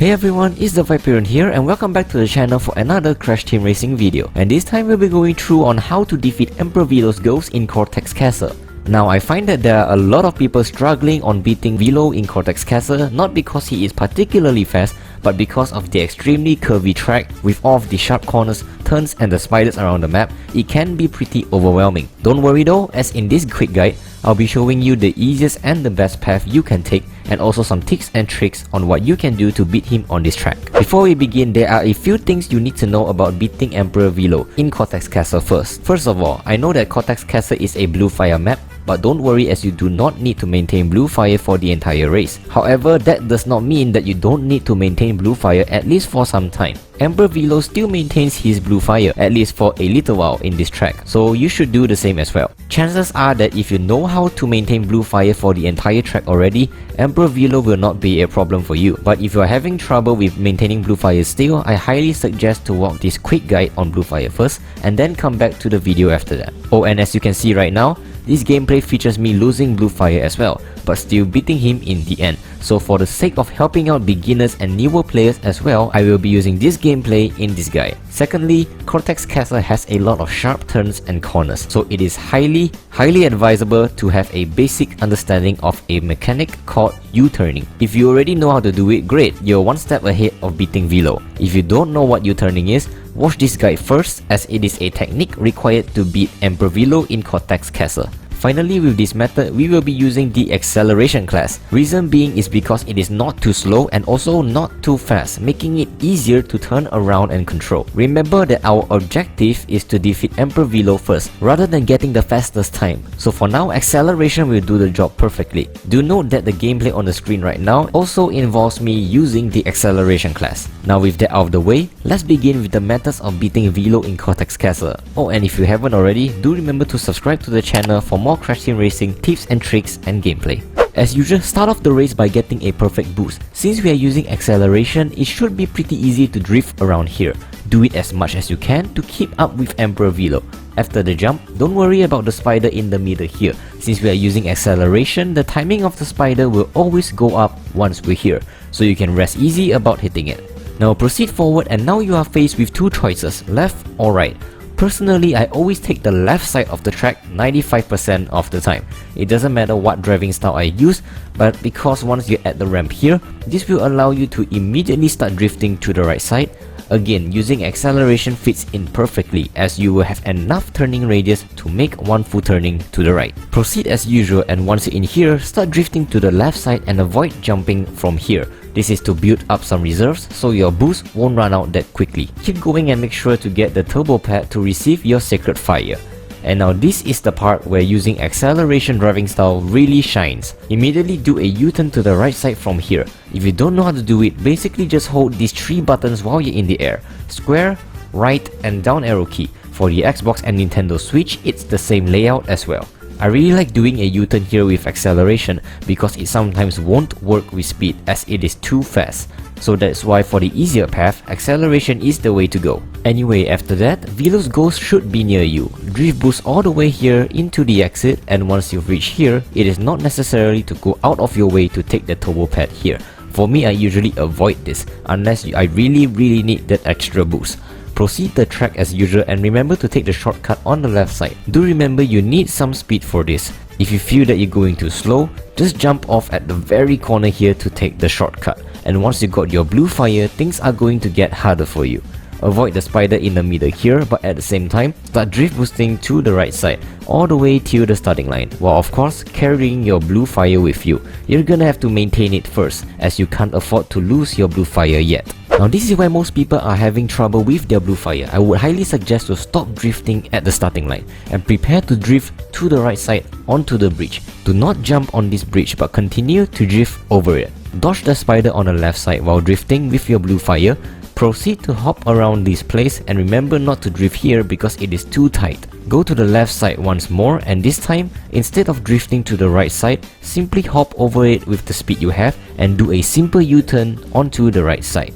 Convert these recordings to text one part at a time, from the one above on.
Hey everyone, it's TheViperian here and welcome back to the channel for another Crash Team Racing video. And this time we'll be going through on how to defeat Emperor Velo Ghost in Cortex Castle. Now I find that there are a lot of people struggling on beating Velo in Cortex Castle, not because he is particularly fast, but because of the extremely curvy track with all of the sharp corners, turns and the spiders around the map. It can be pretty overwhelming. Don't worry though, as in this quick guide, I'll be showing you the easiest and the best path you can take and also some tips and tricks on what you can do to beat him on this track. Before we begin, there are a few things you need to know about beating Emperor Velo in Cortex Castle first. First of all, I know that Cortex Castle is a blue fire map, but don't worry as you do not need to maintain blue fire for the entire race. However, that does not mean that you don't need to maintain blue fire at least for some time. Emperor Velo still maintains his blue fire at least for a little while in this track, so you should do the same as well. Chances are that if you know how to maintain blue fire for the entire track already, Emperor Velo will not be a problem for you. But if you are having trouble with maintaining blue fire still, I highly suggest to walk this quick guide on blue fire first and then come back to the video after that. Oh, and as you can see right now, this gameplay features me losing blue fire as well, but still beating him in the end. So for the sake of helping out beginners and newer players as well, I will be using this gameplay in this guide. Secondly, Cortex Castle has a lot of sharp turns and corners, so it is highly advisable to have a basic understanding of a mechanic called U-turning. If you already know how to do it, great, you're one step ahead of beating Velo. If you don't know what U-turning is, watch this guide first, as it is a technique required to beat Emperor Velo in Cortex Castle. Finally, with this method, we will be using the acceleration class. Reason being is because it is not too slow and also not too fast, making it easier to turn around and control. Remember that our objective is to defeat Emperor Velo first, rather than getting the fastest time. So for now, acceleration will do the job perfectly. Do note that the gameplay on the screen right now also involves me using the acceleration class. Now with that out of the way, let's begin with the methods of beating Velo in Cortex Castle. Oh, and if you haven't already, do remember to subscribe to the channel for more Crash Team Racing tips and tricks and gameplay. As usual, start off the race by getting a perfect boost. Since we are using acceleration, it should be pretty easy to drift around here. Do it as much as you can to keep up with Emperor Velo. After the jump, don't worry about the spider in the middle here. Since we are using acceleration, the timing of the spider will always go up once we're here, so you can rest easy about hitting it. Now proceed forward, and now you are faced with two choices, left or right. Personally, I always take the left side of the track 95% of the time. It doesn't matter what driving style I use, but because once you're at the ramp here, this will allow you to immediately start drifting to the right side. Again, using acceleration fits in perfectly, as you will have enough turning radius to make one full turning to the right. Proceed as usual, and once you're in here, start drifting to the left side and avoid jumping from here. This is to build up some reserves so your boost won't run out that quickly. Keep going and make sure to get the turbo pad to receive your sacred fire. And now this is the part where using acceleration driving style really shines. Immediately do a U-turn to the right side from here. If you don't know how to do it, basically just hold these three buttons while you're in the air: square, right and down arrow key. For the Xbox and Nintendo Switch, it's the same layout as well. I really like doing a U-turn here with acceleration because it sometimes won't work with speed as it is too fast. So that's why for the easier path, acceleration is the way to go. Anyway, after that, Velo Ghost should be near you. Drift boost all the way here into the exit, and once you've reached here, it is not necessary to go out of your way to take the turbo pad here. For me, I usually avoid this unless I really need that extra boost. Proceed the track as usual, and remember to take the shortcut on the left side. Do remember you need some speed for this. If you feel that you're going too slow, just jump off at the very corner here to take the shortcut. And once you got your blue fire, things are going to get harder for you. Avoid the spider in the middle here, but at the same time, start drift boosting to the right side, all the way till the starting line, while of course carrying your blue fire with you. You're gonna have to maintain it first, as you can't afford to lose your blue fire yet. Now this is why most people are having trouble with their blue fire. I would highly suggest to stop drifting at the starting line and prepare to drift to the right side onto the bridge. Do not jump on this bridge but continue to drift over it. Dodge the spider on the left side while drifting with your blue fire. Proceed to hop around this place, and remember not to drift here because it is too tight. Go to the left side once more, and this time, instead of drifting to the right side, simply hop over it with the speed you have and do a simple U-turn onto the right side.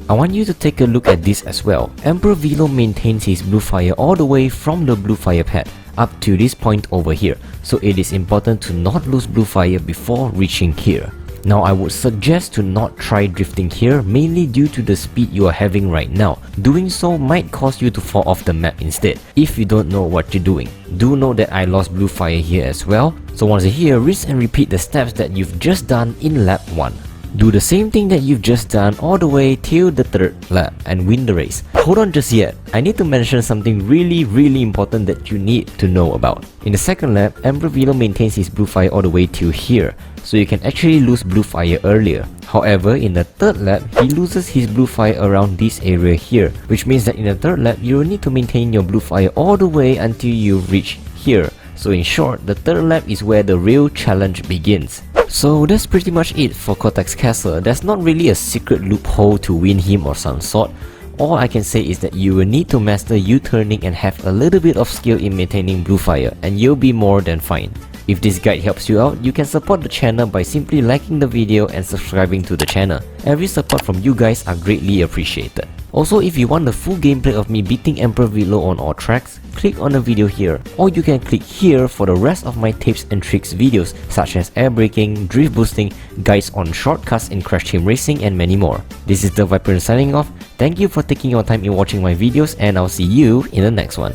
I want you to take a look at this as well. Emperor Velo maintains his blue fire all the way from the blue fire pad up to this point over here, so it is important to not lose blue fire before reaching here. Now I would suggest to not try drifting here, mainly due to the speed you are having right now. Doing so might cause you to fall off the map instead, if you don't know what you're doing. Do know that I lost blue fire here as well, so once you're here, rinse and repeat the steps that you've just done in lap 1. Do the same thing that you've just done all the way till the 3rd lap and win the race. Hold on just yet, I need to mention something really important that you need to know about. In the 2nd lap, Emperor Velo maintains his blue fire all the way till here, so you can actually lose blue fire earlier. However, in the 3rd lap, he loses his blue fire around this area here, which means that in the 3rd lap, you will need to maintain your blue fire all the way until you reach here. So in short, the 3rd lap is where the real challenge begins. So that's pretty much it for Cortex Castle. There's not really a secret loophole to win him or some sort. All I can say is that you will need to master U-turning and have a little bit of skill in maintaining blue fire, and you'll be more than fine. If this guide helps you out, you can support the channel by simply liking the video and subscribing to the channel. Every support from you guys are greatly appreciated. Also, if you want the full gameplay of me beating Emperor Velo on all tracks, click on the video here, or you can click here for the rest of my tips and tricks videos such as air braking, drift boosting, guides on shortcuts in Crash Team Racing and many more. This is TheViperian signing off. Thank you for taking your time in watching my videos, and I'll see you in the next one.